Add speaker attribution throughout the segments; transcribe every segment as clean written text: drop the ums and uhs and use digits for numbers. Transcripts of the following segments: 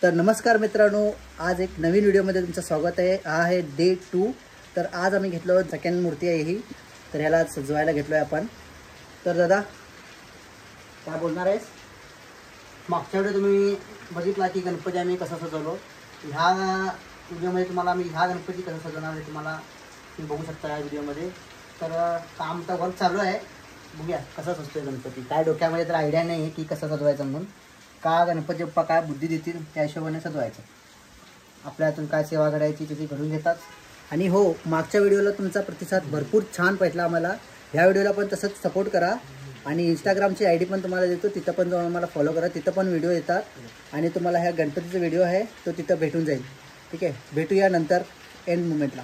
Speaker 1: तर नमस्कार मित्रांनो, आज एक नवीन व्हिडिओमध्ये तुमचं स्वागत आहे। हा आहे डे 2। तर आज आम्ही घेतलो सेकंड मूर्ती आहे ही, तर ह्याला सजवायला घेतलोय आपण। तर दादा काय बोलणार आहेस? मागच्या वेळी तुम्ही बघितला की गणपती आम्ही कसा सजवलो। ह्या व्हिडिओमध्ये तुम्हाला आम्ही ह्या गणपती कसा सजवणार आहे तुम्हाला तुम्ही बघू शकता या व्हिडिओमध्ये। तर काम तर वर्क चालू आहे, बघूया कसा सजतोय गणपती। काय डोक्यामध्ये तर आयडिया नाही आहे की कसा सजवायचा म्हणून, का गणपती बाप्पा काय बुद्धी देतील त्या हिशोबाने सजवायचं। आपल्या हातून काय सेवा करायची त्याची घडून घेतात। आणि हो, मागच्या व्हिडिओला तुमचा प्रतिसाद भरपूर छान भेटला आम्हाला। ह्या व्हिडिओला पण तसंच सपोर्ट करा आणि इंस्टाग्रामची आयडी पण तुम्हाला देतो, तिथं पण जाऊन आम्हाला फॉलो करा। तिथं पण व्हिडिओ येतात आणि तुम्हाला ह्या गणपतीचा व्हिडिओ आहे तो तिथं भेटून जाईल। ठीक आहे, भेटूया नंतर एंड मोमेंटला।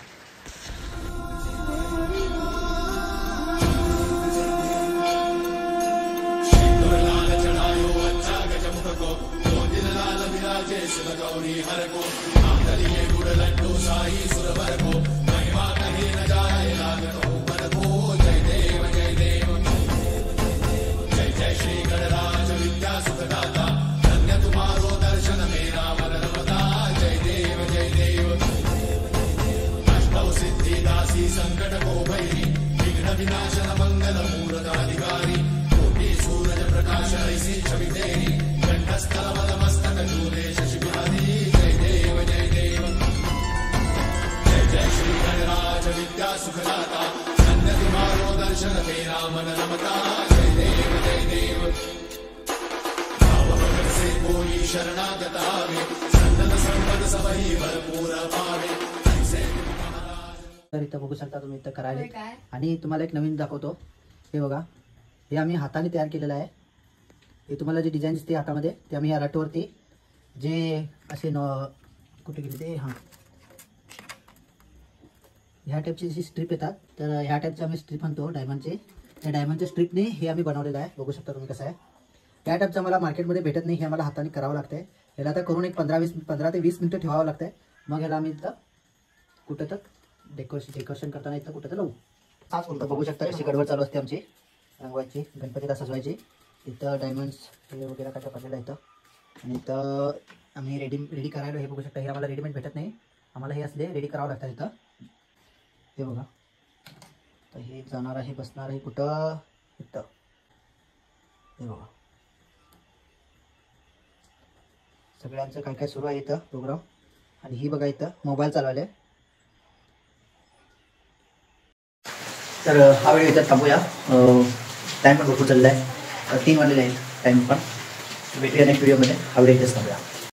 Speaker 1: तर इथं बघू शकता तुम्ही, इथं करायला। आणि तुम्हाला एक नवीन दाखवतो, हे बघा, हे आम्ही हाताने तयार केलेलं आहे। हे तुम्हाला जे डिझाईन दिसते हातामध्ये ते आम्ही या रटवरती जे असे कुठे गेले ते, हां, ह्या टाईपची जी स्ट्रीप येतात, तर ह्या टाईपचे आम्ही स्ट्रीप म्हणतो डायमंडचे। त्या डायमंडच्या स्ट्रीपने हे आम्ही बनवलेलं आहे। बघू शकता तुम्ही कसं आहे। त्या टाईपचं मला मार्केटमध्ये भेटत नाही, हे आम्हाला हाताने करावं लागतंय। ह्याला तर करून एक 15 ते 20 मिनिटं ठेवावं लागतंय। मग ह्याला आम्ही इथं कुठं तर डेकोरेशन करताना इथं कुठं तर लावू। बघू शकता कशी गडबड चालू असते आमची रंगवायची, गणपतीला सजवायची। इथं डायमंड्स हे वगैरे काय पडलेलं आहे इथं। आणि इथं आम्ही रेडी करायला, हे बघू शकता, हे आम्हाला रेडीमेड भेटत नाही, आम्हाला हे असले रेडी करावं लागतं इथं। हे बघा, तर हे जाणार आहे, बसणार आहे कुठं इथं, हे बघा सगळ्यांचं काय काय सुरू आहे इथं प्रोग्राम। आणि ही बघा इथं मोबाईल चालवायला। तर हा वेळ इथं थांबूया, टाईम पण भरपूर चालला आहे, 3 वाजलेले आहे टाईम पण। भेटूया नेक्स्ट व्हिडिओमध्ये, हा वेळ इथेच थांबूया।